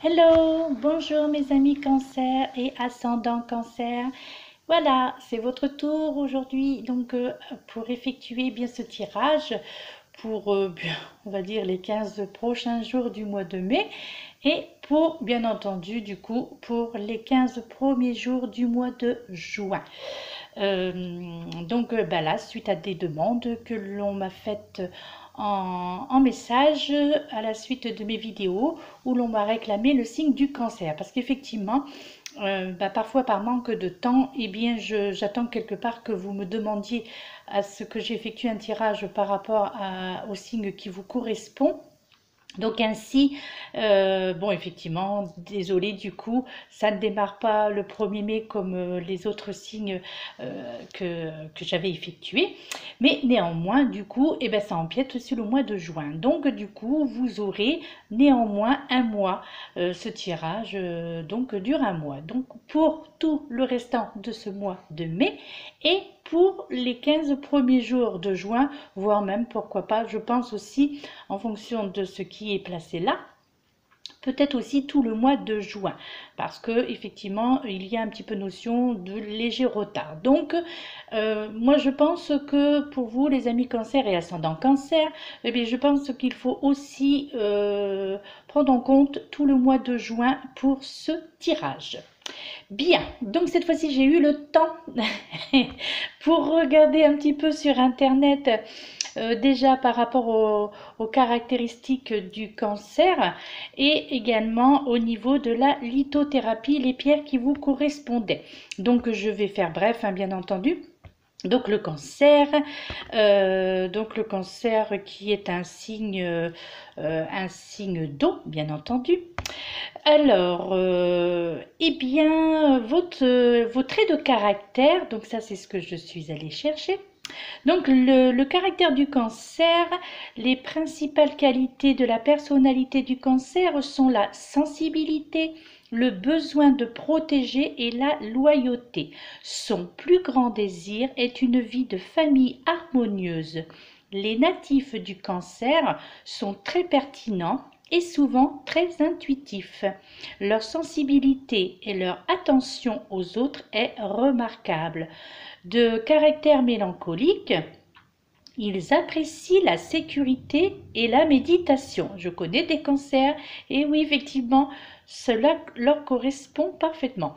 Hello, bonjour mes amis cancer et ascendant cancer. Voilà, c'est votre tour aujourd'hui donc pour effectuer bien ce tirage pour on va dire les 15 prochains jours du mois de mai et pour bien entendu du coup pour les 15 premiers jours du mois de juin. Là, suite à des demandes que l'on m'a faites en message à la suite de mes vidéos où l'on m'a réclamé le signe du cancer. Parce qu'effectivement, parfois par manque de temps, eh bien, j'attends quelque part que vous me demandiez à ce que j'effectue un tirage par rapport au signe qui vous correspond. Donc ainsi, bon effectivement, désolé du coup, ça ne démarre pas le 1er mai comme les autres signes que j'avais effectués. Mais néanmoins, du coup, eh ben, ça empiète sur le mois de juin. Donc du coup, vous aurez néanmoins un mois. Ce tirage donc dure un mois. Donc pour tout le restant de ce mois de mai et pour les 15 premiers jours de juin, voire même pourquoi pas, je pense aussi en fonction de ce qui est placé là, peut-être aussi tout le mois de juin, parce que effectivement il y a un petit peu notion de léger retard. Donc moi je pense que pour vous les amis cancer et ascendant cancer, eh bien, je pense qu'il faut aussi prendre en compte tout le mois de juin pour ce tirage. Bien, donc cette fois-ci j'ai eu le temps pour regarder un petit peu sur internet déjà par rapport aux caractéristiques du cancer et également au niveau de la lithothérapie, les pierres qui vous correspondaient. Donc je vais faire bref, hein, bien entendu. Donc le cancer qui est un signe d'eau, bien entendu. Alors, eh bien, vos traits de caractère, donc ça c'est ce que je suis allée chercher. Donc le caractère du cancer, les principales qualités de la personnalité du cancer sont la sensibilité, le besoin de protéger et la loyauté. Son plus grand désir est une vie de famille harmonieuse. Les natifs du cancer sont très pertinents et souvent très intuitifs. Leur sensibilité et leur attention aux autres est remarquable. De caractère mélancolique, ils apprécient la sécurité et la méditation. Je connais des cancers et oui, effectivement, cela leur correspond parfaitement.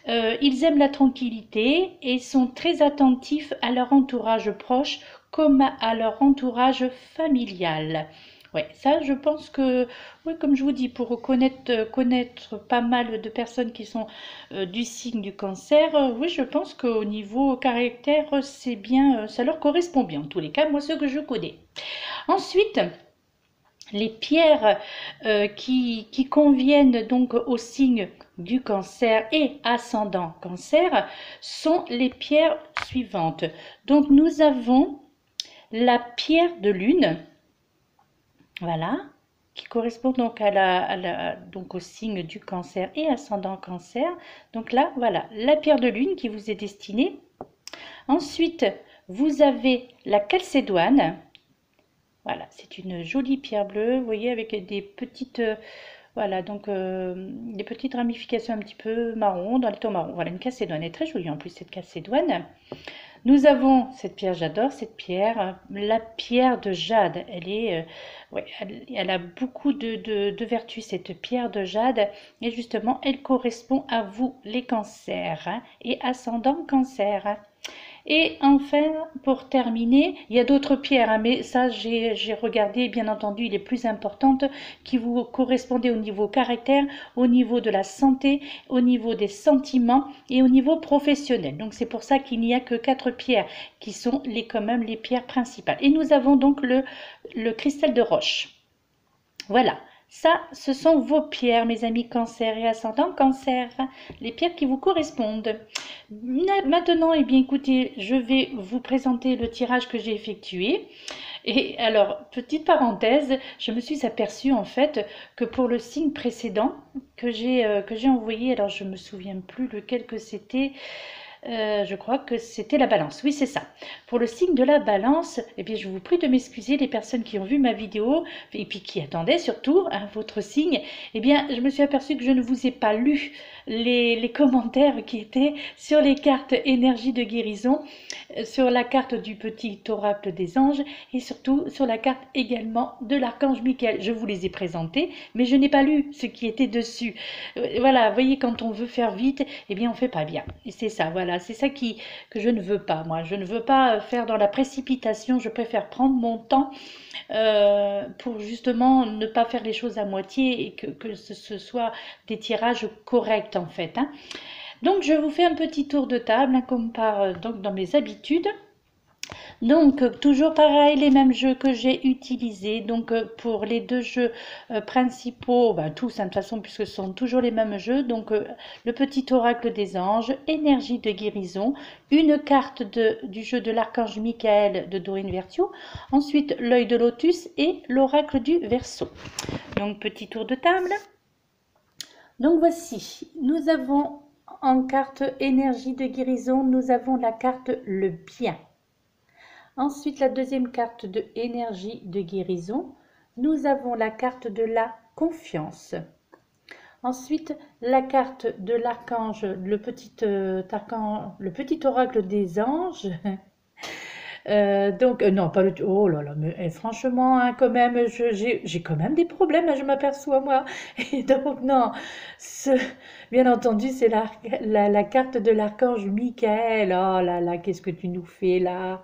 Ils aiment la tranquillité et sont très attentifs à leur entourage proche comme à leur entourage familial. Ouais, ça, je pense que, oui, comme je vous dis, pour connaître pas mal de personnes qui sont du signe du cancer, oui, je pense qu'au niveau caractère, c'est bien, ça leur correspond bien. En tous les cas, moi, ce que je connais. Ensuite, les pierres qui conviennent donc au signe du cancer et ascendant cancer sont les pierres suivantes. Donc, nous avons la pierre de lune. Voilà, qui correspond donc donc au signe du cancer et ascendant cancer. Donc là, voilà, la pierre de lune qui vous est destinée. Ensuite, vous avez la calcédoine. Voilà, c'est une jolie pierre bleue, vous voyez, avec des petites, voilà, donc des petites ramifications un petit peu marron, dans le ton marron. Voilà, une calcédoine, elle est très jolie en plus cette calcédoine. Nous avons cette pierre, j'adore cette pierre, la pierre de jade. Ouais, elle a beaucoup de vertus, cette pierre de jade. Et justement, elle correspond à vous, les cancers, hein, et ascendant cancer. Et enfin, pour terminer, il y a d'autres pierres, hein, mais ça, j'ai regardé, bien entendu, les plus importantes qui vous correspondaient au niveau caractère, au niveau de la santé, au niveau des sentiments et au niveau professionnel. Donc, c'est pour ça qu'il n'y a que 4 pierres qui sont quand même les pierres principales. Et nous avons donc le cristal de roche. Voilà. Ça, ce sont vos pierres, mes amis cancer et ascendant cancer, les pierres qui vous correspondent. Maintenant, eh bien, écoutez, je vais vous présenter le tirage que j'ai effectué. Et alors, petite parenthèse, je me suis aperçue en fait que pour le signe précédent que j'ai envoyé, alors je me souviens plus lequel que c'était, Je crois que c'était la balance. Oui, c'est ça. Pour le signe de la balance, eh bien, je vous prie de m'excuser les personnes qui ont vu ma vidéo et puis qui attendaient surtout votre signe. Eh bien, je me suis aperçue que je ne vous ai pas lu les commentaires qui étaient sur les cartes énergie de guérison, sur la carte du petit oracle des anges et surtout sur la carte également de l'archange Michael. Je vous les ai présentés, mais je n'ai pas lu ce qui était dessus. Voilà, vous voyez, quand on veut faire vite, eh bien, on fait pas bien. Et c'est ça, voilà, c'est ça que je ne veux pas, moi. Je ne veux pas faire dans la précipitation, je préfère prendre mon temps pour justement ne pas faire les choses à moitié et que ce soit des tirages corrects en fait. Hein. Donc je vous fais un petit tour de table hein, comme donc dans mes habitudes. Donc toujours pareil, les mêmes jeux que j'ai utilisés. Donc pour les deux jeux principaux, tous hein, de toute façon puisque ce sont toujours les mêmes jeux. Donc le petit oracle des anges, énergie de guérison, une carte du jeu de l'archange Michael de Dorine Virtue, ensuite l'œil de lotus et l'oracle du Verseau. Donc petit tour de table. Donc voici, nous avons en carte énergie de guérison, nous avons la carte le bien. Ensuite, la deuxième carte de énergie de guérison, nous avons la carte de la confiance. Ensuite, la carte de l'archange, le petit oracle des anges. Non, pas le... Oh là là, mais franchement, hein, quand même, j'ai quand même des problèmes, hein, je m'aperçois, moi. Et donc, non, bien entendu, c'est la carte de l'archange Michael. Oh là là, qu'est-ce que tu nous fais là?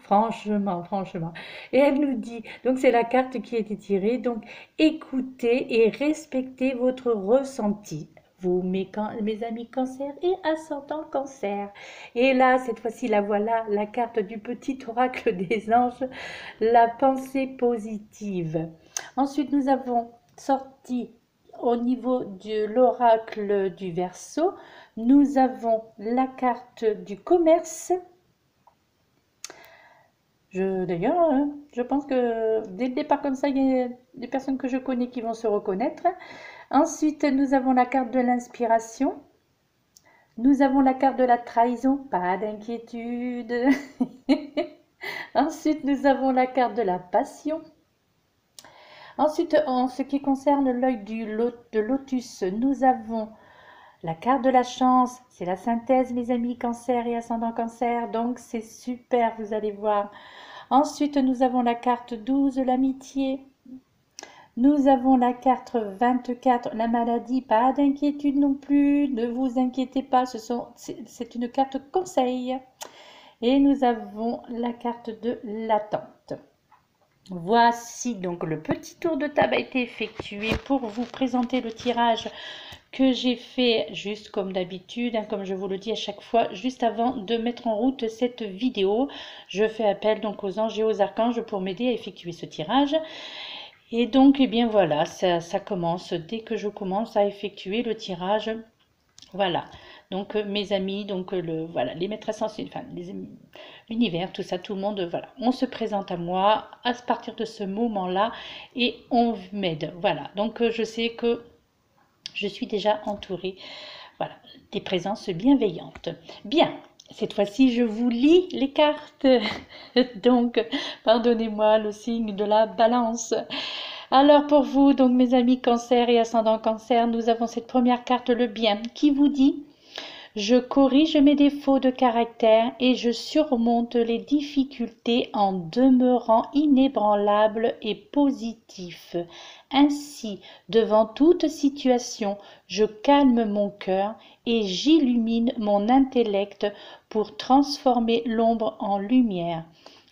Franchement, franchement. Et elle nous dit, donc c'est la carte qui a été tirée, donc écoutez et respectez votre ressenti. Vous, mes amis cancer et ascendant cancer. Et là, cette fois-ci, la voilà, la carte du petit oracle des anges, la pensée positive. Ensuite, nous avons sorti au niveau de l'oracle du Verseau, nous avons la carte du commerce. D'ailleurs, je pense que dès le départ comme ça, il y a des personnes que je connais qui vont se reconnaître. Ensuite, nous avons la carte de l'inspiration. Nous avons la carte de la trahison, pas d'inquiétude. Ensuite, nous avons la carte de la passion. Ensuite, en ce qui concerne l'œil de lotus, nous avons la carte de la chance. C'est la synthèse, mes amis cancer et ascendant cancer. Donc, c'est super, vous allez voir. Ensuite, nous avons la carte 12, l'amitié. Nous avons la carte 24, la maladie, pas d'inquiétude non plus, ne vous inquiétez pas, c'est une carte conseil. Et nous avons la carte de l'attente. Voici donc le petit tour de table a été effectué pour vous présenter le tirage que j'ai fait juste comme d'habitude, hein, comme je vous le dis à chaque fois, juste avant de mettre en route cette vidéo. Je fais appel donc aux anges et aux archanges pour m'aider à effectuer ce tirage. Et donc, eh bien voilà, ça commence. Dès que je commence à effectuer le tirage, voilà. Donc, mes amis, donc voilà, les maîtresses anciennes, enfin, l'univers, tout ça, tout le monde, voilà. On se présente à moi à partir de ce moment-là et on m'aide. Voilà. Donc, je sais que je suis déjà entourée, voilà, des présences bienveillantes. Bien. Cette fois-ci, je vous lis les cartes. Donc, pardonnez-moi le signe de la balance. Alors pour vous, donc mes amis cancer et ascendant cancer, nous avons cette première carte, le bien, qui vous dit « Je corrige mes défauts de caractère et je surmonte les difficultés en demeurant inébranlable et positif. Ainsi, devant toute situation, je calme mon cœur et j'illumine mon intellect pour transformer l'ombre en lumière.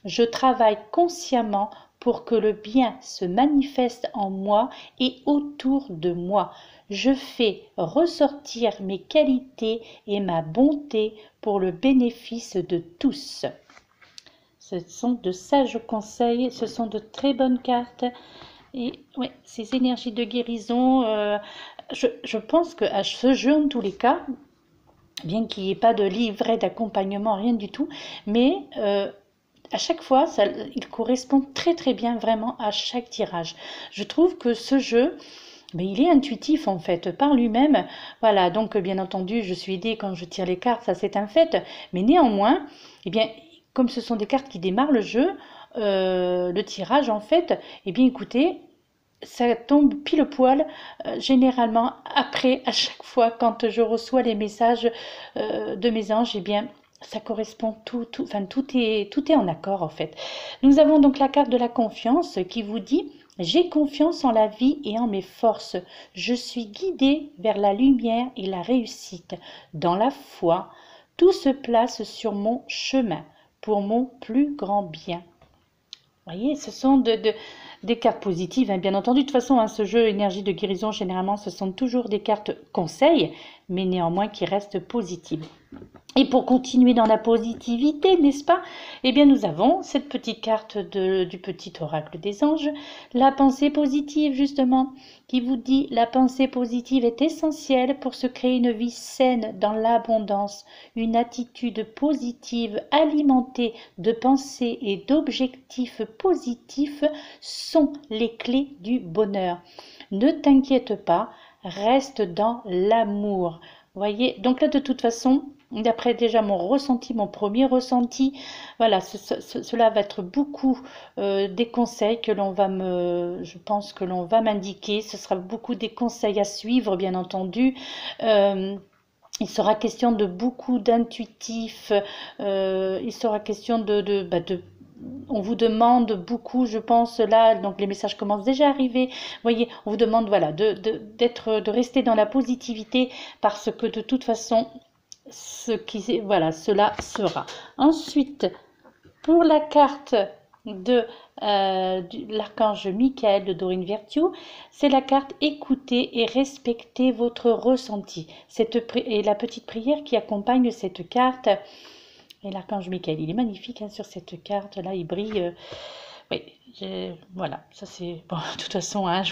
Je travaille consciemment pour que le bien se manifeste en moi et autour de moi. Je fais ressortir mes qualités et ma bonté pour le bénéfice de tous. » Ce sont de sages conseils, ce sont de très bonnes cartes. Et ouais, ces énergies de guérison, je pense qu'à ce jeu, en tous les cas, bien qu'il n'y ait pas de livret d'accompagnement, rien du tout, mais à chaque fois, il correspond très très bien vraiment à chaque tirage. Je trouve que ce jeu, mais il est intuitif en fait par lui-même. Voilà, donc bien entendu, je suis aidée quand je tire les cartes, ça c'est un fait. Mais néanmoins, eh bien, comme ce sont des cartes qui démarrent le jeu, le tirage en fait, eh bien écoutez, ça tombe pile poil, généralement après, à chaque fois quand je reçois les messages de mes anges, eh bien ça correspond enfin tout est en accord en fait. Nous avons donc la carte de la confiance qui vous dit: j'ai confiance en la vie et en mes forces. Je suis guidée vers la lumière et la réussite. Dans la foi, tout se place sur mon chemin pour mon plus grand bien. Vous voyez, ce sont des cartes positives, hein, bien entendu. De toute façon, hein, ce jeu énergie de guérison, généralement, ce sont toujours des cartes conseils, mais néanmoins qui restent positives. Et pour continuer dans la positivité, n'est-ce pas? Eh bien, nous avons cette petite carte du petit oracle des anges, la pensée positive, justement, qui vous dit: la pensée positive est essentielle pour se créer une vie saine dans l'abondance. Une attitude positive alimentée de pensées et d'objectifs positifs sont les clés du bonheur. Ne t'inquiète pas, reste dans l'amour. Voyez, donc là, de toute façon, d'après déjà mon ressenti, mon premier ressenti, voilà, cela va être beaucoup des conseils que l'on va je pense que l'on va m'indiquer. Ce sera beaucoup des conseils à suivre, bien entendu. Il sera question de beaucoup d'intuitifs. Il sera question on vous demande beaucoup, je pense, là, donc les messages commencent déjà à arriver. Vous voyez, on vous demande, voilà, de rester dans la positivité, parce que de toute façon, voilà, cela sera. Ensuite, pour la carte de l'archange Michael de Dorine Virtue, c'est la carte écoutez et respectez votre ressenti. Et la petite prière qui accompagne cette carte. Et l'archange Michael, il est magnifique, hein, sur cette carte là, il brille. Oui, voilà, ça c'est bon. De toute façon, hein,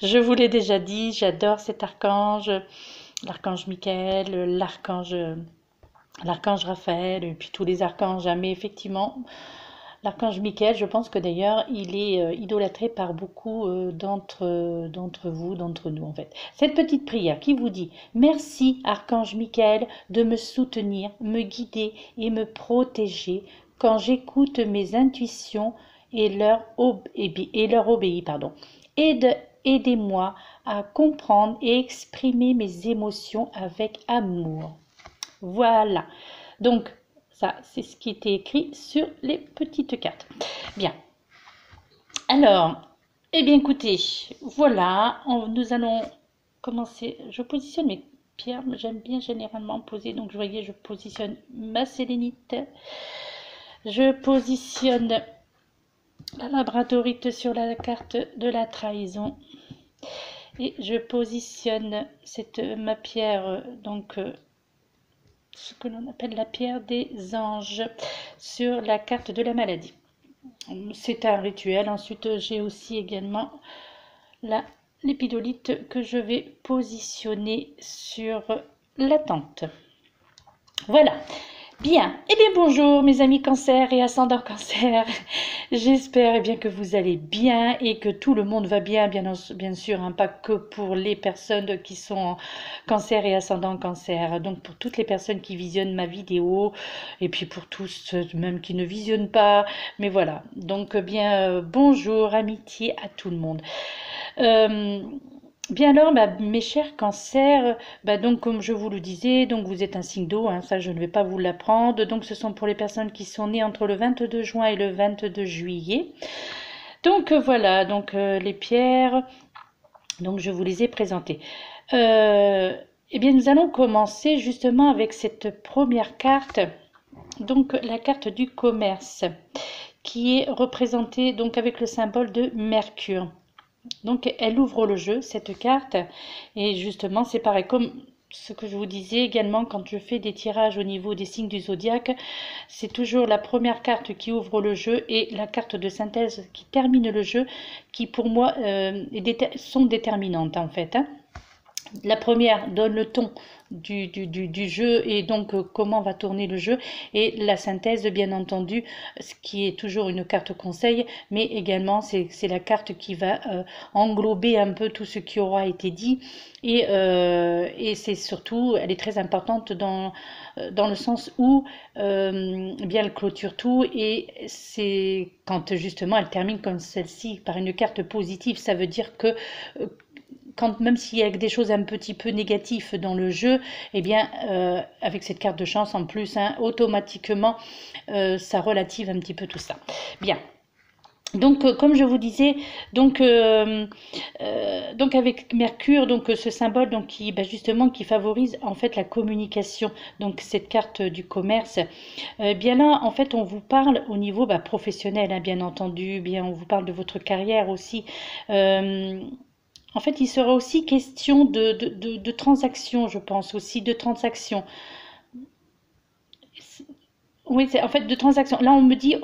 je vous l'ai déjà dit, j'adore cet archange, l'archange Michael, l'archange Raphaël, et puis tous les archanges, hein, mais effectivement, l'archange Michael, je pense que d'ailleurs, il est idolâtré par beaucoup d'entre vous, d'entre nous en fait. Cette petite prière qui vous dit: merci archange Michael de me soutenir, me guider et me protéger quand j'écoute mes intuitions et leur obéis. Aidez-moi à comprendre et exprimer mes émotions avec amour. Voilà. Donc, ça, c'est ce qui était écrit sur les petites cartes. Bien. Alors, eh bien, écoutez, voilà, nous allons commencer. Je positionne mes pierres, j'aime bien généralement poser. Donc, vous voyez, je positionne ma sélénite. Je positionne la labradorite sur la carte de la trahison. Et je positionne ma pierre, donc ce que l'on appelle la pierre des anges, sur la carte de la maladie. C'est un rituel. Ensuite, j'ai aussi également l'épidolite que je vais positionner sur la tente. Voilà. Bien, eh bien bonjour mes amis cancer et ascendant cancer, j'espère eh bien que vous allez bien et que tout le monde va bien, bien sûr, hein, pas que pour les personnes qui sont en cancer et ascendant cancer, donc pour toutes les personnes qui visionnent ma vidéo et puis pour tous même qui ne visionnent pas, mais voilà, donc bien bonjour, amitié à tout le monde. Bien alors, mes chers cancers, donc comme je vous le disais, donc vous êtes un signe d'eau, hein, ça je ne vais pas vous l'apprendre. Donc ce sont pour les personnes qui sont nées entre le 22 juin et le 22 juillet. Donc voilà, donc les pierres, donc je vous les ai présentées. Eh bien nous allons commencer justement avec cette première carte, donc la carte du commerce, qui est représentée donc avec le symbole de Mercure. Donc elle ouvre le jeu, cette carte, et justement c'est pareil, comme ce que je vous disais également quand je fais des tirages au niveau des signes du zodiaque, c'est toujours la première carte qui ouvre le jeu et la carte de synthèse qui termine le jeu, qui pour moi sont déterminantes en fait, hein. La première donne le ton du jeu et donc comment va tourner le jeu, et la synthèse bien entendu, ce qui est toujours une carte conseil, mais également c'est la carte qui va englober un peu tout ce qui aura été dit, et c'est surtout, elle est très importante dans le sens où bien elle clôture tout, et c'est quand justement elle termine comme celle-ci par une carte positive, ça veut dire que quand, même s'il y a des choses un petit peu négatives dans le jeu, eh bien, avec cette carte de chance en plus, hein, automatiquement, ça relative un petit peu tout ça. Bien. Donc, comme je vous disais, donc avec Mercure, donc ce symbole, donc qui, justement, qui favorise en fait la communication. Donc cette carte du commerce, bien là, en fait, on vous parle au niveau professionnel, hein, bien entendu. Bien, on vous parle de votre carrière aussi. En fait, il sera aussi question de transactions, je pense, aussi de transactions. Oui, c'est en fait de transactions. Là, on me dit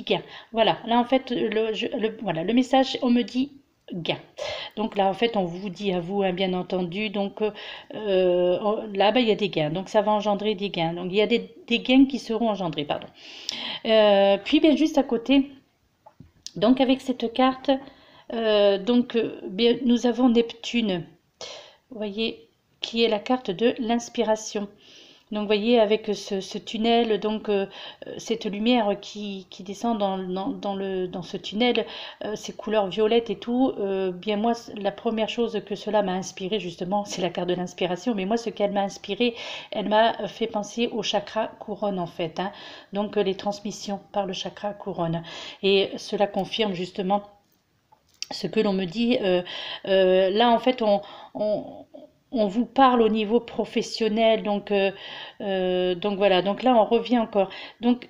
gain. Voilà, là, en fait, voilà, le message, on me dit gain. Donc là, en fait, on vous dit à vous, hein, bien entendu. Donc là, il y a des gains. Donc ça va engendrer des gains. Donc il y a des gains qui seront engendrés, pardon. Puis, bien, juste à côté, donc avec cette carte, bien, nous avons Neptune, vous voyez, qui est la carte de l'inspiration. Donc, vous voyez, avec ce tunnel, donc cette lumière qui descend dans ce tunnel, ces couleurs violettes et tout, bien moi, la première chose que cela m'a inspiré, justement, c'est la carte de l'inspiration. Mais moi, ce qu'elle m'a inspiré, elle m'a fait penser au chakra couronne, en fait, hein. Donc, les transmissions par le chakra couronne. Et cela confirme, justement, ce que l'on me dit. Là, en fait, on vous parle au niveau professionnel, donc voilà, donc là on revient encore, donc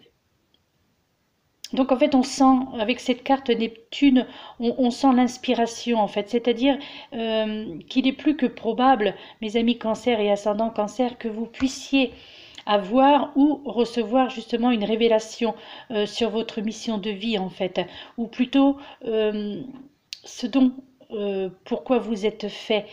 en fait on sent avec cette carte Neptune, on sent l'inspiration en fait, c'est-à-dire qu'il est plus que probable, mes amis Cancer et ascendant Cancer, que vous puissiez avoir ou recevoir justement une révélation sur votre mission de vie en fait, ou plutôt ce dont pourquoi vous êtes fait.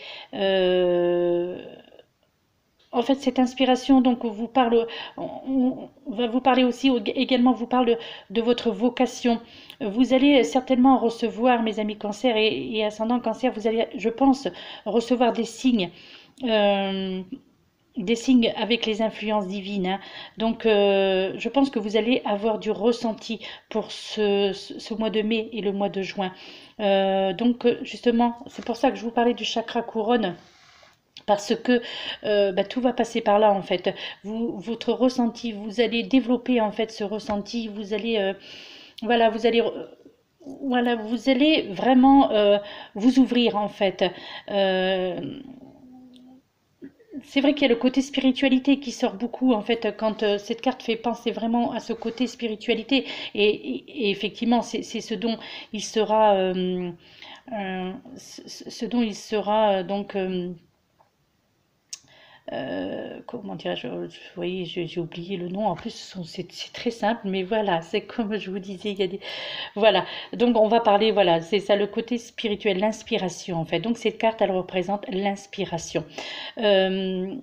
En fait, cette inspiration, donc, vous parle, on va vous parler aussi, également, vous parle de votre vocation. Vous allez certainement recevoir, mes amis Cancer et ascendant Cancer, vous allez, je pense, recevoir euh, des signes avec les influences divines, hein. Donc, je pense que vous allez avoir du ressenti pour ce mois de mai et le mois de juin. Donc, justement, c'est pour ça que je vous parlais du chakra couronne. Parce que tout va passer par là en fait. Votre ressenti, vous allez développer en fait ce ressenti. Vous allez, voilà, voilà, vous allez vraiment vous ouvrir en fait. C'est vrai qu'il y a le côté spiritualité qui sort beaucoup en fait quand cette carte fait penser vraiment à ce côté spiritualité, et effectivement c'est ce dont il sera ce dont il sera donc comment dirais-je, vous voyez, j'ai oublié le nom, en plus c'est très simple, mais voilà, c'est comme je vous disais, il y a des... Voilà, donc on va parler, voilà, c'est ça le côté spirituel, l'inspiration en fait. Donc cette carte, elle représente l'inspiration. Euh,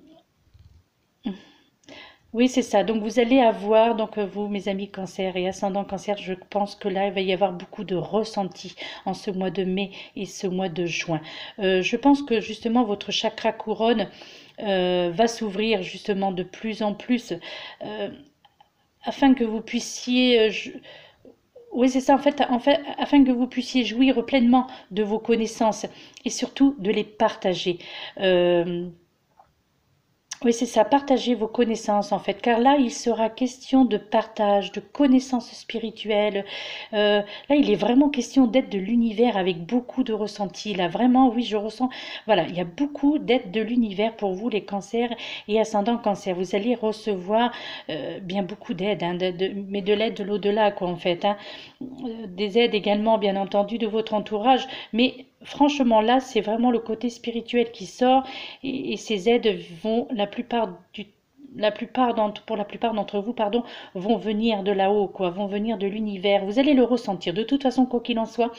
oui, c'est ça. Donc vous allez avoir, donc vous, mes amis Cancer et ascendant Cancer, je pense que là, il va y avoir beaucoup de ressenti en ce mois de mai et ce mois de juin. Je pense que justement votre chakra couronne va s'ouvrir justement de plus en plus, afin que vous puissiez... oui, c'est ça, en fait, afin que vous puissiez jouir pleinement de vos connaissances et surtout de les partager. Oui, c'est ça, partagez vos connaissances en fait, car là, il sera question de partage, de connaissances spirituelles. Là, il est vraiment question d'aide de l'univers avec beaucoup de ressenti. Là, vraiment, oui, je ressens, voilà, il y a beaucoup d'aide de l'univers pour vous, les cancers et ascendants cancer. Vous allez recevoir bien beaucoup d'aide, hein, mais de l'aide de l'au-delà, quoi, en fait, hein. Des aides également, bien entendu, de votre entourage, mais franchement, là, c'est vraiment le côté spirituel qui sort, et ces aides vont la plupart pour la plupart d'entre vous, pardon, vont venir de là-haut, quoi, vont venir de l'univers. Vous allez le ressentir. De toute façon, quoi qu'il en soit,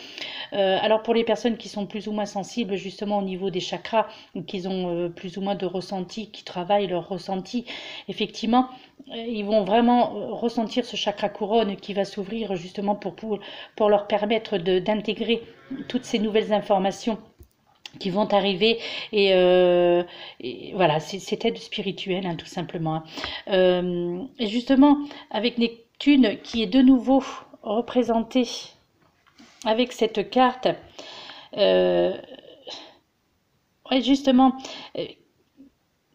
alors pour les personnes qui sont plus ou moins sensibles justement au niveau des chakras, qui ont plus ou moins de ressenti, qui travaillent leur ressenti, effectivement, ils vont vraiment ressentir ce chakra couronne qui va s'ouvrir justement pour leur permettre d'intégrer toutes ces nouvelles informations qui vont arriver et voilà, c'est aide spirituelle hein, tout simplement. Et justement, avec Neptune qui est de nouveau représenté avec cette carte, ouais, justement,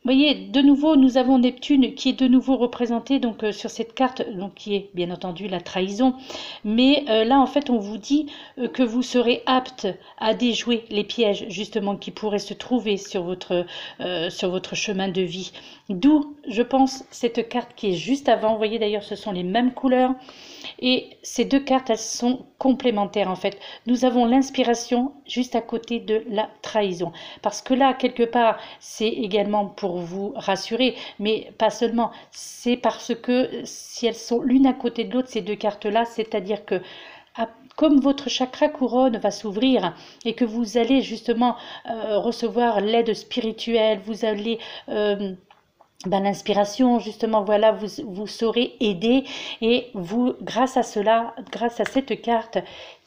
vous voyez, de nouveau, nous avons Neptune qui est de nouveau représenté donc sur cette carte, donc qui est bien entendu la trahison. Mais là, en fait, on vous dit que vous serez apte à déjouer les pièges justement qui pourraient se trouver sur votre chemin de vie. D'où, je pense, cette carte qui est juste avant. Vous voyez d'ailleurs, ce sont les mêmes couleurs. Et ces deux cartes, elles sont complémentaires en fait. Nous avons l'inspiration juste à côté de la trahison. Parce que là, quelque part, c'est également pour vous rassurer, mais pas seulement. C'est parce que si elles sont l'une à côté de l'autre, ces deux cartes-là, c'est-à-dire que comme votre chakra couronne va s'ouvrir et que vous allez justement recevoir l'aide spirituelle, vous allez... l'inspiration, justement, voilà, vous saurez aider et vous, grâce à cela, grâce à cette carte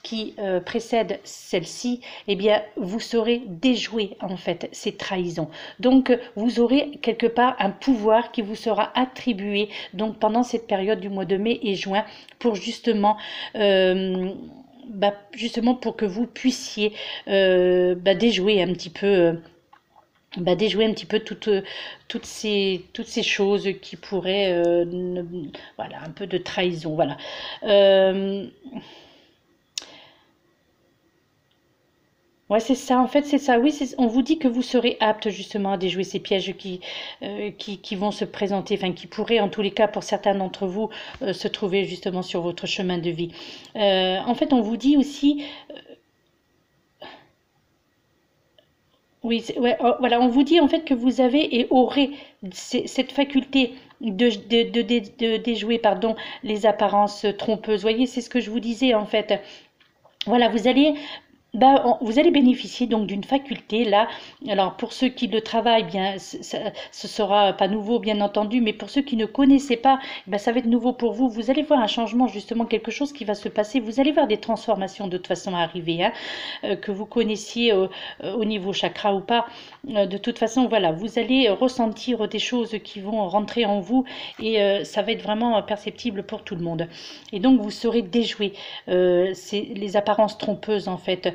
qui précède celle-ci, eh bien, vous saurez déjouer, en fait, ces trahisons. Donc, vous aurez quelque part un pouvoir qui vous sera attribué, donc, pendant cette période du mois de mai et juin, pour justement... justement pour que vous puissiez déjouer un petit peu déjouer un petit peu toutes ces choses qui pourraient voilà, un peu de trahison, voilà. Ouais, c'est ça, en fait, c'est ça. Oui, on vous dit que vous serez apte justement à déjouer ces pièges qui vont se présenter, enfin qui pourraient en tous les cas pour certains d'entre vous se trouver justement sur votre chemin de vie. En fait, on vous dit aussi oui, ouais, oh, voilà, on vous dit en fait que vous avez et aurez cette faculté de déjouer pardon, les apparences trompeuses. Vous voyez, c'est ce que je vous disais en fait. Voilà, vous allez bénéficier donc d'une faculté là. Alors pour ceux qui le travaillent, bien, ce sera pas nouveau bien entendu, mais pour ceux qui ne connaissaient pas, ben, ça va être nouveau pour vous. Vous allez voir un changement justement, quelque chose qui va se passer. Vous allez voir des transformations de toute façon arriver, hein, que vous connaissiez au niveau chakra ou pas. De toute façon, voilà, vous allez ressentir des choses qui vont rentrer en vous et ça va être vraiment perceptible pour tout le monde. Et donc vous saurez déjouer les apparences trompeuses en fait.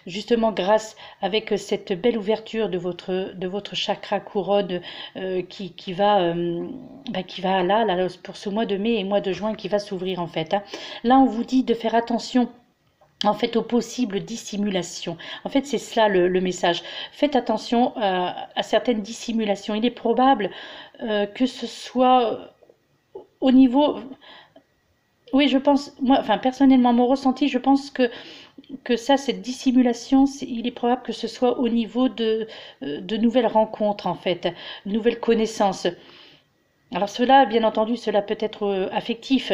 Justement grâce avec cette belle ouverture de votre chakra couronne qui va là pour ce mois de mai et mois de juin qui va s'ouvrir en fait. Hein. Là on vous dit de faire attention en fait aux possibles dissimulations. En fait c'est cela le message. Faites attention à certaines dissimulations. Il est probable que ce soit au niveau... Oui, je pense, moi, enfin personnellement, mon ressenti, je pense que ça, cette dissimulation, il est probable que ce soit au niveau de nouvelles rencontres, en fait, nouvelles connaissances. Alors cela, bien entendu, cela peut être affectif.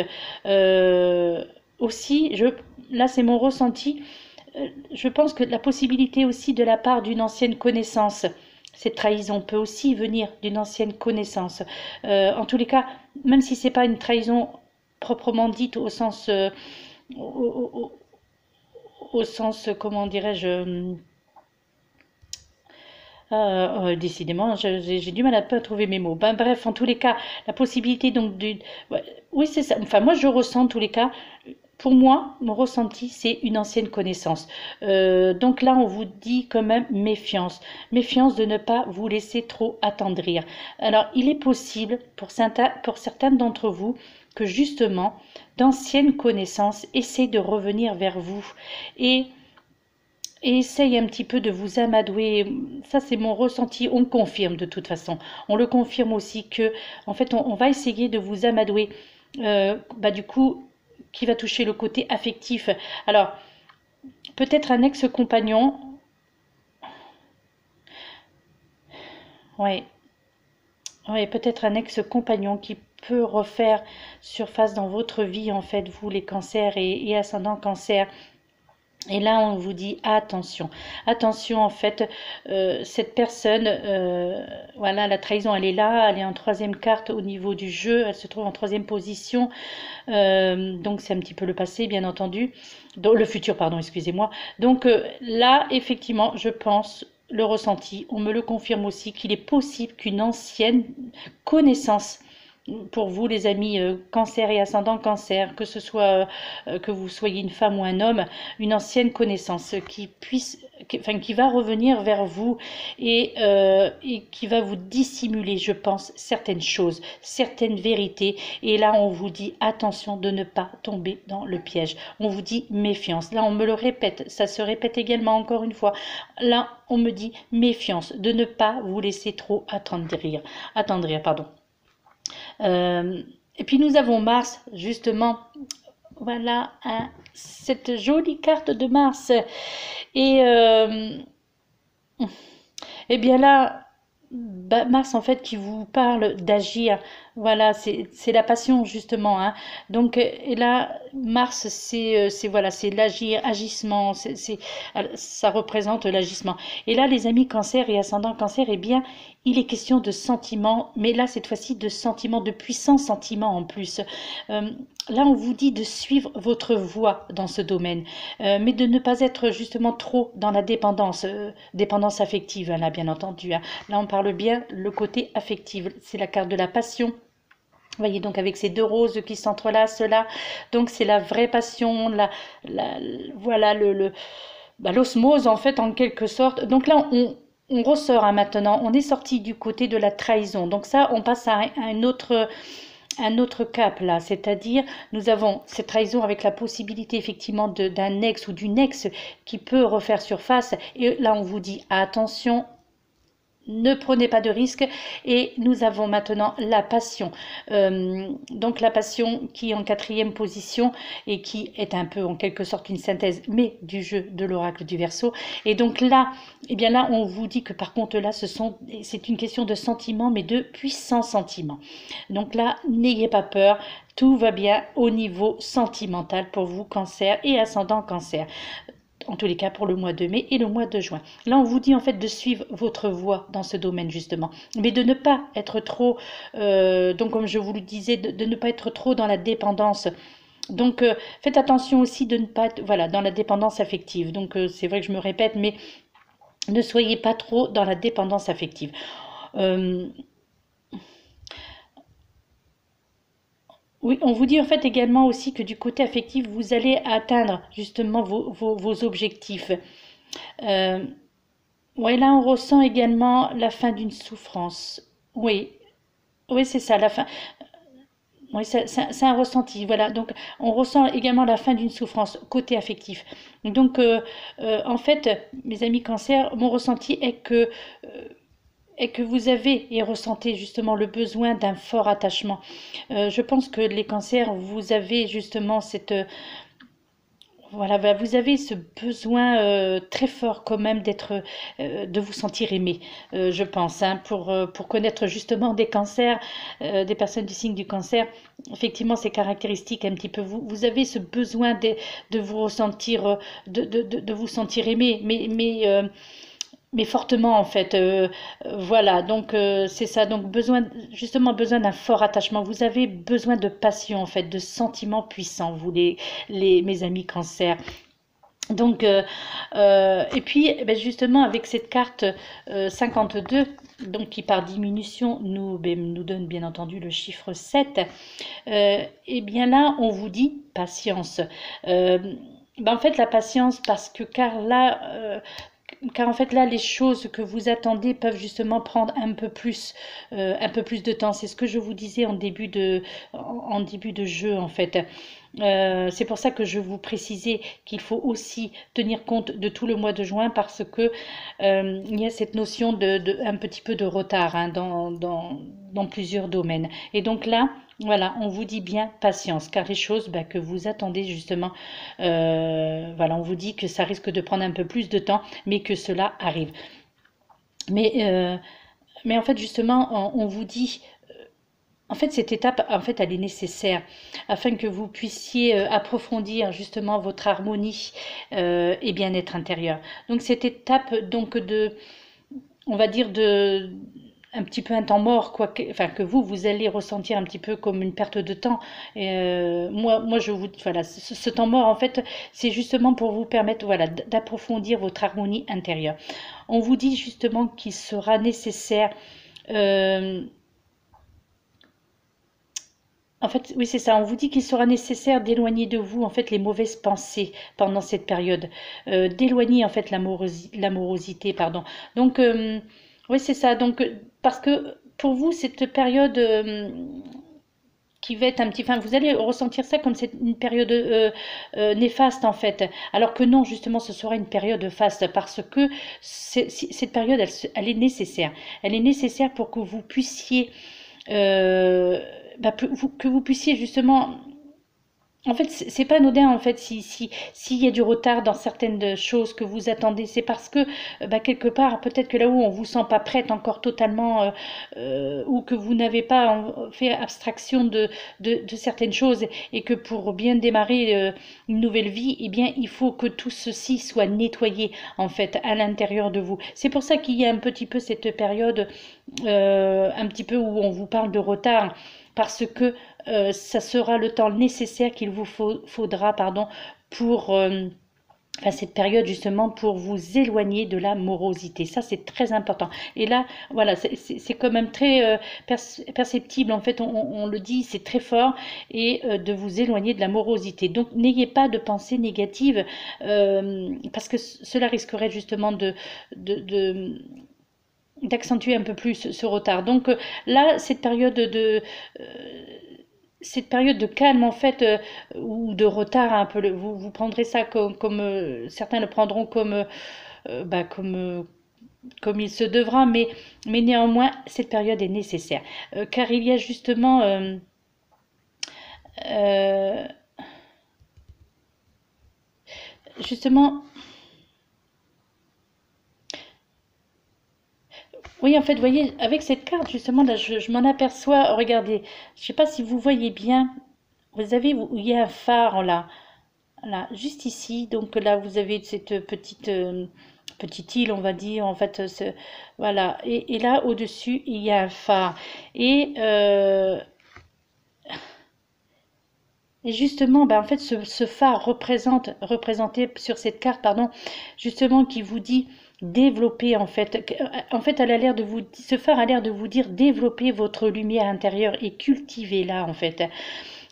Aussi, là, c'est mon ressenti. Je pense que la possibilité aussi de la part d'une ancienne connaissance, cette trahison peut aussi venir d'une ancienne connaissance. En tous les cas, même si c'est pas une trahison proprement dite au sens, au, au sens, comment dirais-je, décidément, j'ai du mal à pas trouver mes mots. Ben, bref, en tous les cas, la possibilité donc de... Ouais, oui, c'est ça. Enfin, moi, je ressens en tous les cas, pour moi, mon ressenti, c'est une ancienne connaissance. Donc là, on vous dit quand même méfiance. Méfiance de ne pas vous laisser trop attendrir. Alors, il est possible, pour certains d'entre vous, que justement, d'anciennes connaissances essaient de revenir vers vous. Et essaye un petit peu de vous amadouer. Ça, c'est mon ressenti. On confirme de toute façon. On le confirme aussi que, en fait, on va essayer de vous amadouer. Du coup, qui va toucher le côté affectif. Alors, peut-être un ex-compagnon. Ouais. Oui, peut-être un ex-compagnon qui peut refaire surface dans votre vie, en fait, vous les cancers et ascendant cancer. Et là, on vous dit attention, attention en fait, cette personne, voilà, la trahison, elle est là, elle est en troisième carte au niveau du jeu, elle se trouve en troisième position, donc c'est un petit peu le passé, bien entendu, donc, le futur, pardon, excusez-moi. Donc là, effectivement, je pense, le ressenti, on me le confirme aussi, qu'il est possible qu'une ancienne connaissance pour vous les amis cancer et ascendant cancer, que ce soit que vous soyez une femme ou un homme, une ancienne connaissance qui puisse, enfin qui va revenir vers vous et qui va vous dissimuler, je pense, certaines choses, certaines vérités. Et là, on vous dit attention de ne pas tomber dans le piège. On vous dit méfiance. Là, on me le répète, ça se répète également encore une fois. Là, on me dit méfiance, de ne pas vous laisser trop attendrir, pardon. Et puis nous avons Mars, justement, voilà, hein, cette jolie carte de Mars. Et, et bien là, bah, Mars en fait qui vous parle d'agir, voilà, c'est la passion justement, hein. Donc et là, Mars c'est voilà, c'est l'agir, agissement, ça représente l'agissement. Et là, les amis cancer et ascendant cancer, eh bien, il est question de sentiments, mais là cette fois-ci de sentiments, de puissants sentiments en plus. Euh, Là, on vous dit de suivre votre voie dans ce domaine, mais de ne pas être justement trop dans la dépendance, dépendance affective, hein, là, bien entendu, hein. Là, on parle bien le côté affectif. C'est la carte de la passion. Vous voyez, donc avec ces deux roses qui s'entrelacent là, donc c'est la vraie passion, la, voilà bah, l'osmose en fait en quelque sorte. Donc là, on ressort, hein, maintenant, on est sorti du côté de la trahison. Donc ça, on passe à un autre cap là, c'est-à-dire nous avons cette trahison avec la possibilité effectivement d'un ex ou d'une ex qui peut refaire surface. Et là, on vous dit attention, ne prenez pas de risques. Et nous avons maintenant la passion. Donc la passion qui est en quatrième position et qui est un peu en quelque sorte une synthèse, mais du jeu de l'oracle du Verseau. Et donc là, eh bien là, on vous dit que par contre là, c'est une question de sentiments, mais de puissants sentiments. Donc là, n'ayez pas peur. Tout va bien au niveau sentimental pour vous, cancer et ascendant cancer, en tous les cas pour le mois de mai et le mois de juin. Là, on vous dit en fait de suivre votre voie dans ce domaine justement, mais de ne pas être trop, donc comme je vous le disais, de ne pas être trop dans la dépendance. Donc faites attention aussi de ne pas être voilà, dans la dépendance affective. Donc c'est vrai que je me répète, mais ne soyez pas trop dans la dépendance affective. Euh, Oui, on vous dit en fait également aussi que du côté affectif, vous allez atteindre justement vos objectifs. Euh, ouais, là, on ressent également la fin d'une souffrance. Oui, oui, c'est ça, la fin. Oui, c'est un ressenti, voilà. Donc, on ressent également la fin d'une souffrance, côté affectif. Donc, en fait, mes amis cancer, mon ressenti est que vous avez et ressentez justement le besoin d'un fort attachement. Je pense que les cancers, vous avez justement voilà, bah, vous avez ce besoin très fort quand même de vous sentir aimé, je pense, hein, pour connaître justement des cancers, des personnes du signe du cancer. Effectivement, ces caractéristiques un petit peu, vous avez ce besoin de vous ressentir, de vous sentir aimé, mais fortement en fait. Voilà, donc c'est ça. Donc justement besoin d'un fort attachement. Vous avez besoin de passion en fait, de sentiments puissants, vous mes amis cancer. Donc, et puis eh ben, justement avec cette carte 52, donc qui par diminution nous donne bien entendu le chiffre 7, et bien là on vous dit patience. Ben, en fait la patience parce que car en fait là les choses que vous attendez peuvent justement prendre un peu plus de temps. C'est ce que je vous disais en début de jeu en fait. C'est pour ça que je vous précisais qu'il faut aussi tenir compte de tout le mois de juin parce que il y a cette notion un petit peu de retard, hein, dans plusieurs domaines. Et donc là, voilà, on vous dit bien patience, car les choses bah, que vous attendez justement, voilà, on vous dit que ça risque de prendre un peu plus de temps, mais que cela arrive. Mais Mais en fait, justement, on vous dit, en fait, cette étape, en fait, elle est nécessaire afin que vous puissiez approfondir justement votre harmonie et bien-être intérieur. Donc, cette étape, donc, on va dire un petit peu un temps mort, quoi, enfin, que vous allez ressentir un petit peu comme une perte de temps. Et, voilà, ce temps mort, en fait, c'est justement pour vous permettre, voilà, d'approfondir votre harmonie intérieure. On vous dit justement qu'il sera nécessaire. euh, En fait, oui, c'est ça. On vous dit qu'il sera nécessaire d'éloigner de vous, en fait, les mauvaises pensées pendant cette période, d'éloigner, en fait, l'amorosité, pardon. Donc, oui, c'est ça. Donc, parce que pour vous, cette période qui va être un petit, enfin, vous allez ressentir ça comme c'est une période néfaste, en fait. Alors que non, justement, ce sera une période faste parce que cette période, elle est nécessaire. Elle est nécessaire pour que vous puissiez euh, que vous puissiez justement. En fait, c'est pas anodin en fait s'il y a du retard dans certaines choses que vous attendez, c'est parce que quelque part peut-être que là où on vous sent pas prête encore totalement ou que vous n'avez pas fait abstraction de certaines choses et que pour bien démarrer une nouvelle vie, eh bien il faut que tout ceci soit nettoyé en fait à l'intérieur de vous. C'est pour ça qu'il y a un petit peu cette période un petit peu où on vous parle de retard parce que ça sera le temps nécessaire qu'il vous faudra pardon, pour enfin, cette période justement pour vous éloigner de la morosité. Ça, c'est très important. Et là, voilà, c'est quand même très perceptible. En fait, on le dit, c'est très fort et de vous éloigner de la morosité. Donc, n'ayez pas de pensée négative parce que cela risquerait justement d'accentuer un peu plus ce retard. Donc là, cette période de calme en fait ou de retard un peu, vous prendrez ça comme certains le prendront comme il se devra, mais néanmoins cette période est nécessaire car il y a euh, justement oui, en fait, vous voyez, avec cette carte, justement, là, je m'en aperçois. Regardez, je ne sais pas si vous voyez bien. Vous avez, il y a un phare là, là, juste ici. Donc là, vous avez cette petite île, on va dire. En fait, voilà. Et là, au-dessus, il y a un phare. Et, euh, et justement, en fait, ce phare représenté sur cette carte, pardon, justement, qui vous dit développer en fait elle a l'air de vous ce phare a l'air de vous dire développer votre lumière intérieure et cultivez-la en fait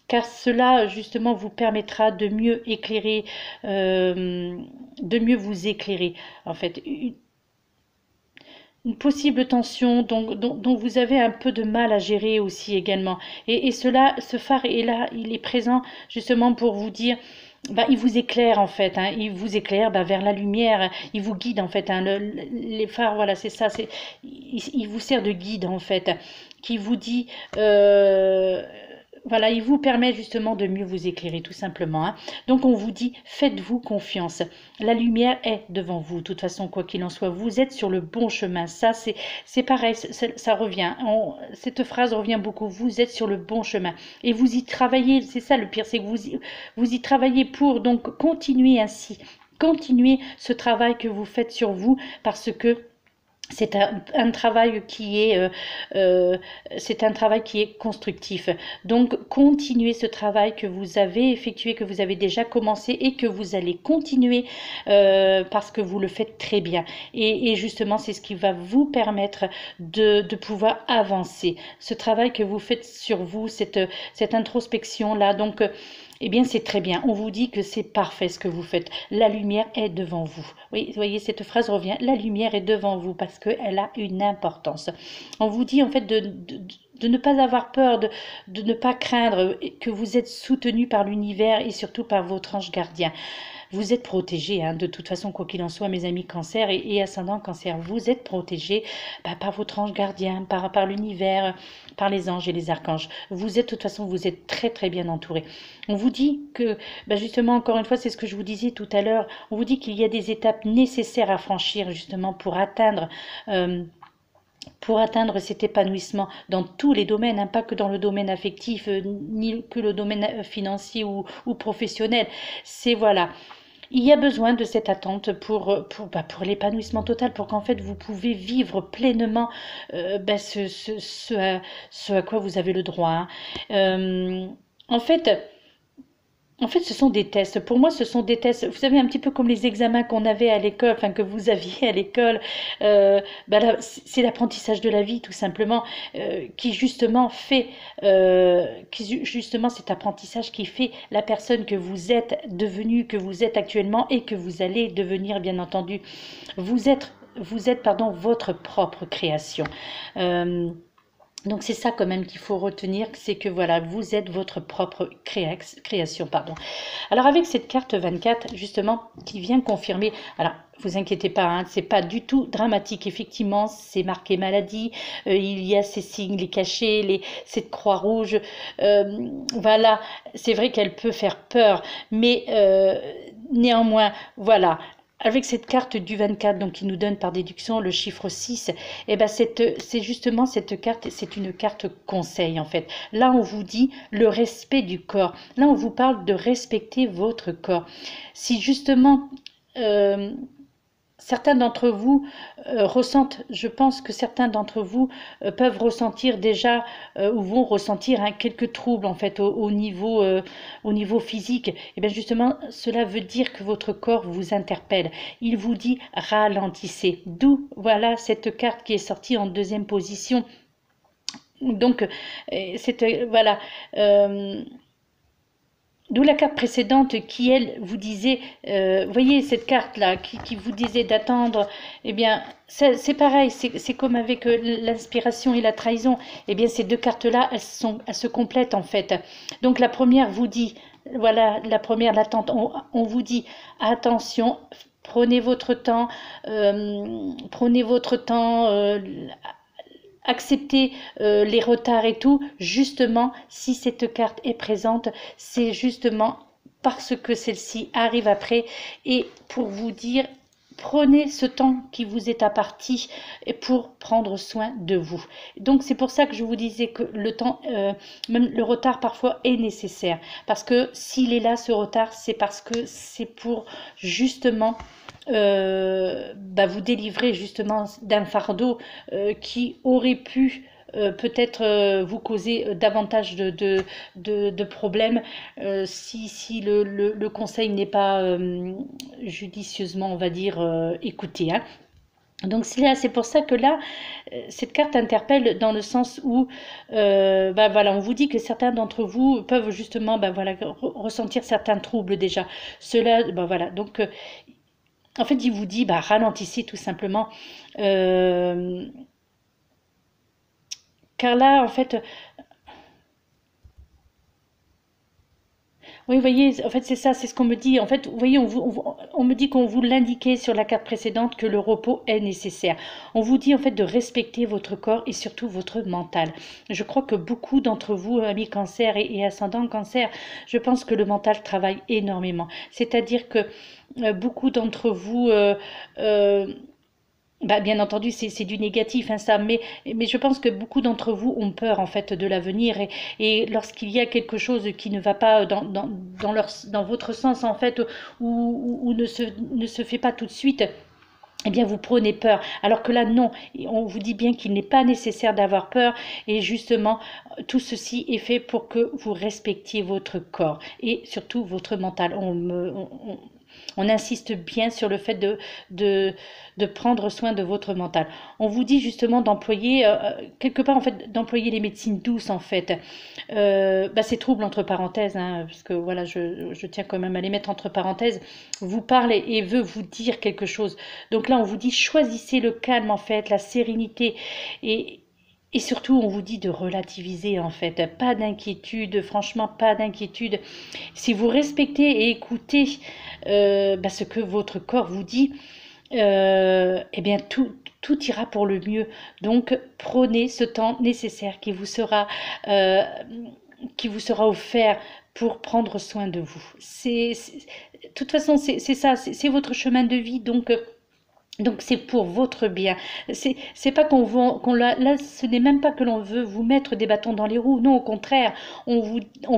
car cela justement vous permettra de mieux éclairer de mieux vous éclairer en fait une possible tension dont vous avez un peu de mal à gérer aussi également et cela ce phare est là il est présent justement pour vous dire il vous éclaire en fait, hein, il vous éclaire vers la lumière, il vous guide en fait. Hein, les phares, voilà, c'est ça, il vous sert de guide en fait, qui vous dit, voilà, il vous permet justement de mieux vous éclairer tout simplement. Hein. Donc on vous dit, faites-vous confiance. La lumière est devant vous. De toute façon, quoi qu'il en soit, vous êtes sur le bon chemin. Ça, c'est pareil, ça revient. Cette phrase revient beaucoup. Vous êtes sur le bon chemin. Et vous y travaillez, c'est ça le pire, c'est que vous y travaillez pour donc continuer ainsi. Continuez ce travail que vous faites sur vous parce que c'est un travail c'est un travail qui est constructif. Donc, continuez ce travail que vous avez effectué, que vous avez déjà commencé et que vous allez continuer parce que vous le faites très bien. Et justement, c'est ce qui va vous permettre de pouvoir avancer. Ce travail que vous faites sur vous, cette introspection-là, donc eh bien, c'est très bien. On vous dit que c'est parfait ce que vous faites. La lumière est devant vous. Oui, vous voyez, cette phrase revient. La lumière est devant vous parce qu'elle a une importance. On vous dit en fait de ne pas avoir peur, de ne pas craindre, que vous êtes soutenu par l'univers et surtout par votre ange gardien. Vous êtes protégés, hein, de toute façon, quoi qu'il en soit, mes amis cancer et ascendant cancer, vous êtes protégés par votre ange gardien, par l'univers, par les anges et les archanges. Vous êtes, de toute façon, vous êtes très très bien entourés. On vous dit que, justement, encore une fois, c'est ce que je vous disais tout à l'heure, on vous dit qu'il y a des étapes nécessaires à franchir, justement, pour atteindre pour atteindre cet épanouissement dans tous les domaines, hein, pas que dans le domaine affectif, ni que le domaine financier ou professionnel. C'est voilà. Il y a besoin de cette attente pour l'épanouissement total, pour qu'en fait vous pouvez vivre pleinement ce à quoi vous avez le droit, hein. Euh, en fait, en fait, ce sont des tests. Pour moi, ce sont des tests. Vous savez, un petit peu comme les examens qu'on avait à l'école, enfin que vous aviez à l'école. Là, c'est l'apprentissage de la vie, tout simplement, qui justement fait, justement, cet apprentissage qui fait la personne que vous êtes devenue, que vous êtes actuellement et que vous allez devenir, bien entendu. Vous êtes, pardon, votre propre création. Euh, donc c'est ça quand même qu'il faut retenir, c'est que voilà, vous êtes votre propre création, pardon. Alors avec cette carte 24, justement, qui vient confirmer, alors vous inquiétez pas, hein, c'est pas du tout dramatique, effectivement, c'est marqué maladie, il y a ces signes, les cachets, cette croix rouge, voilà, c'est vrai qu'elle peut faire peur, mais néanmoins, voilà, avec cette carte du 24, donc qui nous donne par déduction le chiffre 6, et ben c'est justement cette carte, c'est une carte conseil en fait. Là, on vous dit le respect du corps. Là, on vous parle de respecter votre corps. Si justement certains d'entre vous ressentent, je pense que certains d'entre vous peuvent ressentir déjà ou vont ressentir hein, quelques troubles en fait au niveau physique. Et bien justement, cela veut dire que votre corps vous interpelle. Il vous dit ralentissez. D'où voilà cette carte qui est sortie en deuxième position. Donc, voilà. D'où la carte précédente qui, elle, vous disait, voyez cette carte-là, qui vous disait d'attendre, eh bien, c'est pareil, c'est comme avec l'inspiration et la trahison. Eh bien, ces deux cartes-là, elles se complètent en fait. Donc, la première vous dit, voilà, la première, l'attente, on vous dit, attention, prenez votre temps, accepter les retards et tout, justement, si cette carte est présente, c'est justement parce que celle-ci arrive après et pour vous dire, prenez ce temps qui vous est imparti pour prendre soin de vous. Donc c'est pour ça que je vous disais que le temps, même le retard parfois est nécessaire. Parce que s'il est là, ce retard, c'est parce que c'est pour justement vous délivrer justement d'un fardeau qui aurait pu peut-être vous causer davantage de problèmes si le conseil n'est pas judicieusement, on va dire, écouté, hein. Donc c'est pour ça que là, cette carte interpelle dans le sens où, voilà, on vous dit que certains d'entre vous peuvent justement, voilà, ressentir certains troubles déjà. Cela, voilà, donc en fait, il vous dit, ralentissez tout simplement. Car là, en fait, oui, vous voyez, en fait, c'est ça, c'est ce qu'on me dit. En fait, vous voyez, on me dit qu'on vous l'indiquait sur la carte précédente que le repos est nécessaire. On vous dit en fait de respecter votre corps et surtout votre mental. Je crois que beaucoup d'entre vous, amis cancer et ascendant cancer, je pense que le mental travaille énormément. C'est-à-dire que beaucoup d'entre vous bien entendu, c'est du négatif, hein, ça, mais je pense que beaucoup d'entre vous ont peur en fait de l'avenir et lorsqu'il y a quelque chose qui ne va pas dans votre sens en fait ou ne se fait pas tout de suite, eh bien, vous prenez peur. Alors que là, non, on vous dit bien qu'il n'est pas nécessaire d'avoir peur. Et justement, tout ceci est fait pour que vous respectiez votre corps et surtout votre mental. On insiste bien sur le fait de prendre soin de votre mental. On vous dit justement d'employer, quelque part en fait, d'employer les médecines douces en fait. Ces troubles entre parenthèses, hein, parce que voilà, je tiens quand même à les mettre entre parenthèses, vous parle et veut vous dire quelque chose. Donc là, on vous dit choisissez le calme en fait, la sérénité et surtout, on vous dit de relativiser en fait, pas d'inquiétude, franchement pas d'inquiétude. Si vous respectez et écoutez ce que votre corps vous dit, eh bien tout ira pour le mieux. Donc prenez ce temps nécessaire qui vous sera offert pour prendre soin de vous. De toute façon, c'est ça, c'est votre chemin de vie. Donc Donc c'est pour votre bien. C'est pas là, ce n'est même pas que l'on veut vous mettre des bâtons dans les roues. Non, au contraire, on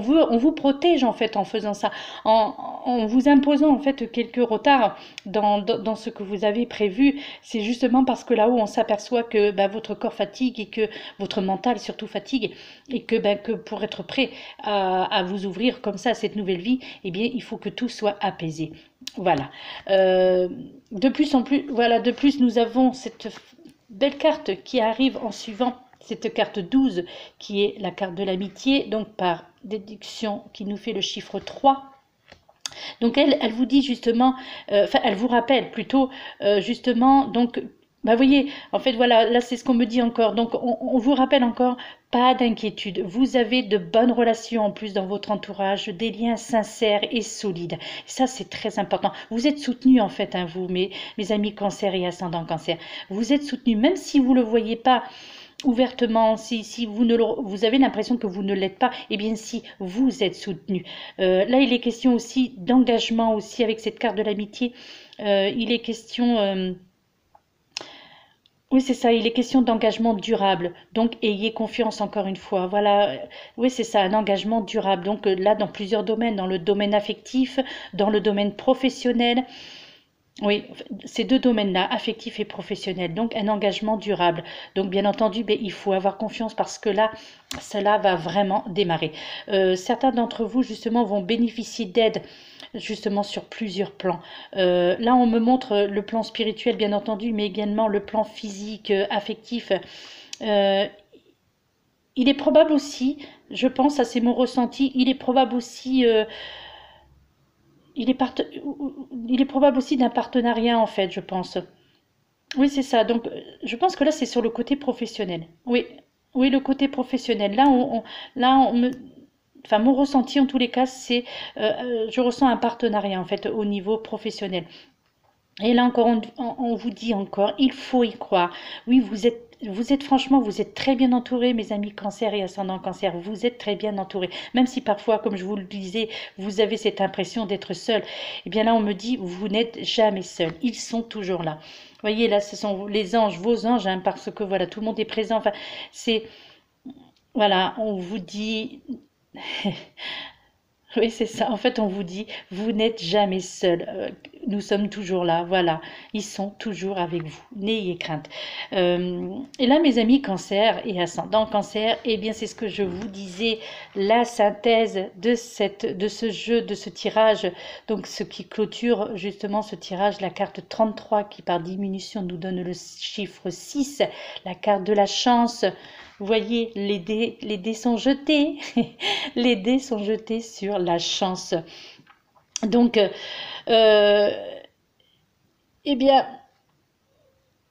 vous protège en fait en faisant ça, en vous imposant en fait quelques retards dans ce que vous avez prévu. C'est justement parce que là-haut on s'aperçoit que bah, votre corps fatigue et que votre mental surtout fatigue et que, bah, que pour être prêt à vous ouvrir comme ça à cette nouvelle vie, eh bien il faut que tout soit apaisé. Voilà. Euh, de plus en plus, voilà, de plus, nous avons cette belle carte qui arrive en suivant cette carte 12 qui est la carte de l'amitié, donc par déduction qui nous fait le chiffre 3. Donc elle vous dit justement, enfin elle vous rappelle plutôt justement, donc bah voyez, en fait voilà, là c'est ce qu'on me dit encore. Donc on vous rappelle encore, pas d'inquiétude. Vous avez de bonnes relations en plus dans votre entourage, des liens sincères et solides. Ça c'est très important. Vous êtes soutenus en fait, hein, vous, mes amis cancer et ascendant cancer. Vous êtes soutenus, même si vous ne le voyez pas ouvertement, si vous, vous avez l'impression que vous ne l'êtes pas, eh bien si, vous êtes soutenu. Là, il est question aussi d'engagement aussi avec cette carte de l'amitié. Il est question... oui, c'est ça, il est question d'engagement durable. Donc, ayez confiance encore une fois. Voilà, oui, c'est ça, un engagement durable. Donc là, dans plusieurs domaines, dans le domaine affectif, dans le domaine professionnel, oui, ces deux domaines-là, affectif et professionnel, donc un engagement durable. Donc bien entendu, ben, il faut avoir confiance parce que là, cela va vraiment démarrer. Certains d'entre vous, justement, vont bénéficier d'aide justement sur plusieurs plans. Là, on me montre le plan spirituel, bien entendu, mais également le plan physique, affectif. Euh, il est probable aussi, je pense, ça c'est mon ressenti, il est probable aussi... il est, part... il est probable aussi d'un partenariat, en fait, je pense. Oui, c'est ça. Donc, je pense que là, c'est sur le côté professionnel. Oui, oui, le côté professionnel. Là, on me... Enfin, mon ressenti, en tous les cas, c'est... je ressens un partenariat, en fait, au niveau professionnel. Et là encore, on vous dit encore, il faut y croire. Oui, vous êtes franchement, vous êtes très bien entourés, mes amis cancer et ascendant cancer. Vous êtes très bien entourés. Même si parfois, comme je vous le disais, vous avez cette impression d'être seul. Eh bien là, on me dit, vous n'êtes jamais seul. Ils sont toujours là. Vous voyez, là, ce sont les anges, vos anges, hein, parce que voilà, tout le monde est présent. Enfin, c'est, voilà, on vous dit, oui, c'est ça. En fait, on vous dit, vous n'êtes jamais seul. Nous sommes toujours là. Voilà. Ils sont toujours avec vous. N'ayez crainte. Et là, mes amis cancer et ascendant cancer, eh bien, c'est ce que je vous disais, la synthèse de ce jeu, de ce tirage. Donc, ce qui clôture justement ce tirage, la carte 33 qui par diminution nous donne le chiffre 6, la carte de la chance. Vous voyez, les dés sont jetés. Les dés sont jetés sur la chance. Donc, euh, eh bien,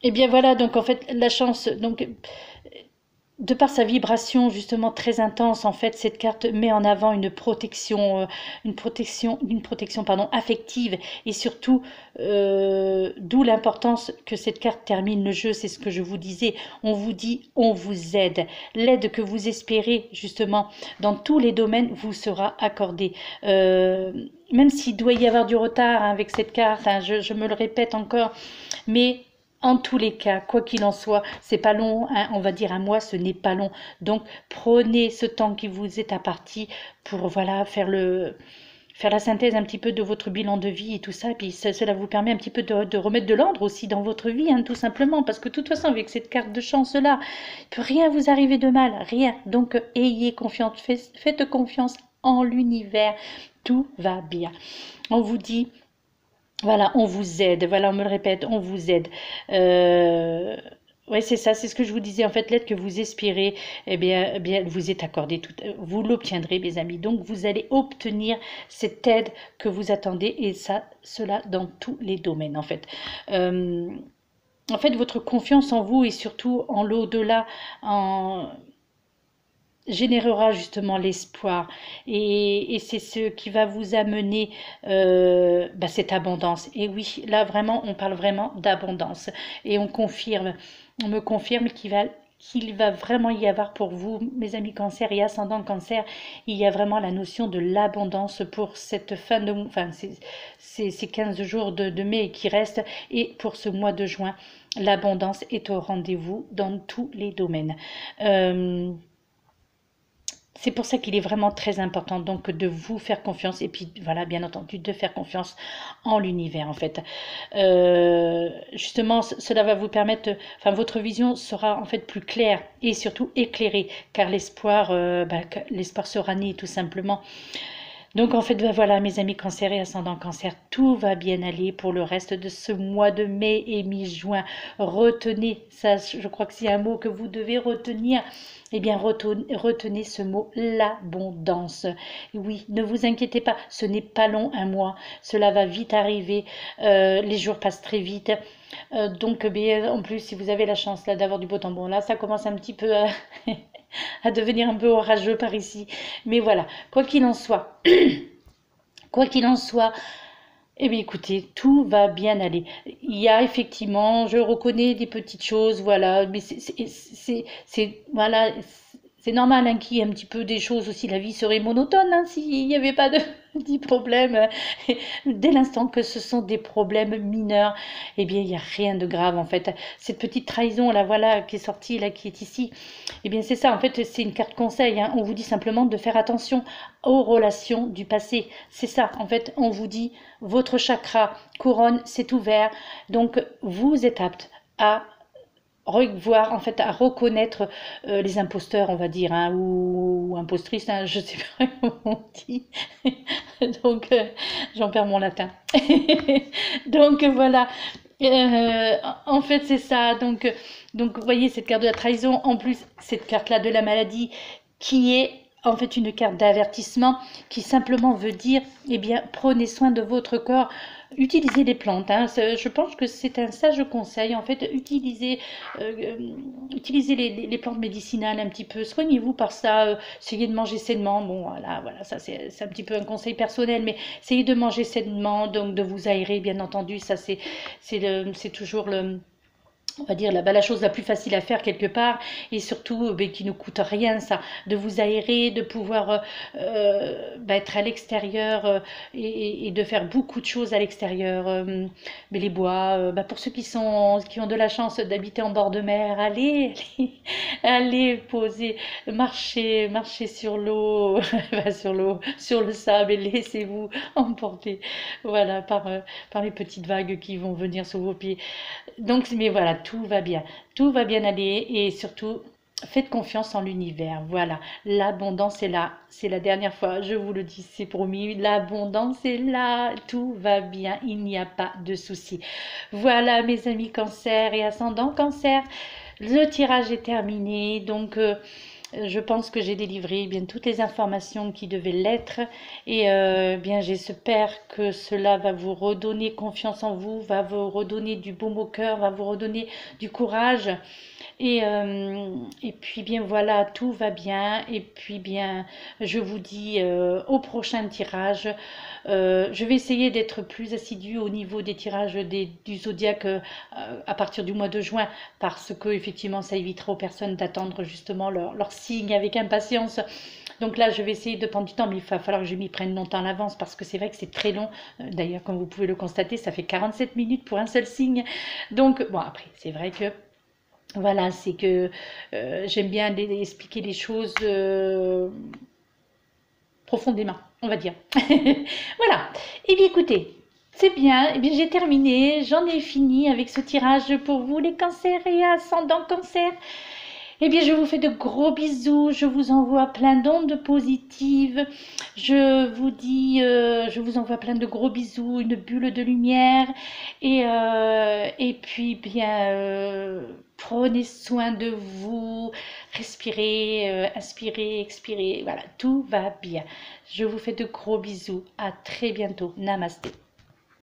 eh bien voilà, donc en fait, la chance, donc de par sa vibration justement très intense, en fait, cette carte met en avant une protection pardon, affective et surtout, d'où l'importance que cette carte termine le jeu. C'est ce que je vous disais. On vous dit, on vous aide. L'aide que vous espérez justement dans tous les domaines vous sera accordée. Même s'il doit y avoir du retard, hein, avec cette carte, hein, je me le répète encore, mais en tous les cas, quoi qu'il en soit, c'est pas long, hein, on va dire un mois, ce n'est pas long. Donc prenez ce temps qui vous est imparti pour voilà faire la synthèse un petit peu de votre bilan de vie et tout ça. Et puis cela vous permet un petit peu de remettre de l'ordre aussi dans votre vie, hein, tout simplement. Parce que de toute façon, avec cette carte de chance-là, il peut rien vous arriver de mal, rien. Donc ayez confiance, faites confiance en l'univers, tout va bien. On vous dit... Voilà, on vous aide. Voilà, on me le répète, on vous aide. Euh, oui, c'est ça, c'est ce que je vous disais. En fait, l'aide que vous espérez, eh bien, elle vous est accordée. Vous l'obtiendrez, mes amis. Donc, vous allez obtenir cette aide que vous attendez, et ça, cela dans tous les domaines, en fait. Euh, En fait, votre confiance en vous et surtout en l'au-delà, en générera justement l'espoir et c'est ce qui va vous amener bah, cette abondance. Et oui, là vraiment on parle vraiment d'abondance et on me confirme qu'il va vraiment y avoir pour vous, mes amis cancer et ascendant cancer. Il y a vraiment la notion de l'abondance pour cette fin de, enfin, ces 15 jours de mai qui restent, et pour ce mois de juin, l'abondance est au rendez-vous dans tous les domaines. C'est pour ça qu'il est vraiment très important donc de vous faire confiance, et puis voilà, bien entendu, de faire confiance en l'univers en fait. Justement, cela va vous permettre, enfin votre vision sera en fait plus claire et surtout éclairée, car l'espoir sera né tout simplement. Donc en fait, ben voilà, mes amis cancer et ascendant cancer, tout va bien aller pour le reste de ce mois de mai et mi-juin. Retenez ça, je crois que c'est un mot que vous devez retenir. Eh bien, retenez ce mot, l'abondance. Oui, ne vous inquiétez pas, ce n'est pas long, un mois. Cela va vite arriver, les jours passent très vite. Donc, bien, en plus, si vous avez la chance là d'avoir du beau temps, bon là, ça commence un petit peu à, à devenir un peu orageux par ici. Mais voilà, quoi qu'il en soit, quoi qu'il en soit, eh bien écoutez, tout va bien aller. Il y a effectivement, je reconnais des petites choses, voilà, mais voilà, c'est normal hein, qu'il y ait un petit peu des choses aussi, la vie serait monotone hein, s'il n'y avait pas de petits problèmes. Dès l'instant que ce sont des problèmes mineurs, eh bien il n'y a rien de grave en fait. Cette petite trahison là, voilà, qui est sortie là, qui est ici, eh bien c'est ça, en fait c'est une carte conseil, hein. On vous dit simplement de faire attention aux relations du passé. C'est ça, en fait, on vous dit, votre chakra couronne s'est ouvert, donc vous êtes apte à revoir, en fait, à reconnaître les imposteurs, on va dire, hein, ou impostrices, hein, je sais pas comment on dit. Donc, j'en perds mon latin. Donc, voilà. En fait, c'est ça. Donc, vous voyez, cette carte de la trahison, en plus, cette carte-là de la maladie, qui est en fait une carte d'avertissement, qui simplement veut dire, eh bien, prenez soin de votre corps. Utilisez les plantes, hein. Je pense que c'est un sage conseil, en fait, utilisez les plantes médicinales un petit peu, soignez-vous par ça, essayez de manger sainement, bon voilà, ça c'est un petit peu un conseil personnel, mais essayez de manger sainement, donc de vous aérer, bien entendu, ça c'est toujours on va dire la chose la plus facile à faire quelque part, et surtout qui ne coûte rien, ça, de vous aérer, de pouvoir être à l'extérieur, et de faire beaucoup de choses à l'extérieur, mais les bois, pour ceux qui ont de la chance d'habiter en bord de mer, allez poser, marcher sur l'eau, sur le sable, et laissez-vous emporter, voilà, par les petites vagues qui vont venir sous vos pieds. Donc, mais voilà, tout va bien aller, et surtout, faites confiance en l'univers. Voilà, l'abondance est là, c'est la dernière fois, je vous le dis, c'est promis, l'abondance est là, tout va bien, il n'y a pas de souci. Voilà, mes amis cancer et ascendant cancer, le tirage est terminé, donc je pense que j'ai délivré bien toutes les informations qui devaient l'être, et bien j'espère que cela va vous redonner confiance en vous, va vous redonner du baume au cœur, va vous redonner du courage, et puis bien voilà, tout va bien, et puis bien je vous dis au prochain tirage. Je vais essayer d'être plus assidue au niveau des tirages du zodiaque à partir du mois de juin, parce que effectivement ça évitera aux personnes d'attendre justement leur signe avec impatience. Donc là, je vais essayer de prendre du temps, mais il va falloir que je m'y prenne longtemps à l'avance, parce que c'est vrai que c'est très long. D'ailleurs, comme vous pouvez le constater, ça fait 47 minutes pour un seul signe. Donc, bon, après, c'est vrai que, voilà, c'est que j'aime bien expliquer les choses profondément, on va dire. Voilà. Et bien, écoutez, c'est bien. Eh bien, j'ai terminé. J'en ai fini avec ce tirage pour vous, les cancers et ascendants cancer. Eh bien, je vous fais de gros bisous, je vous envoie plein d'ondes positives, je vous dis, je vous envoie plein de gros bisous, une bulle de lumière, et puis bien, prenez soin de vous, respirez, inspirez, expirez, voilà, tout va bien. Je vous fais de gros bisous, à très bientôt, namasté.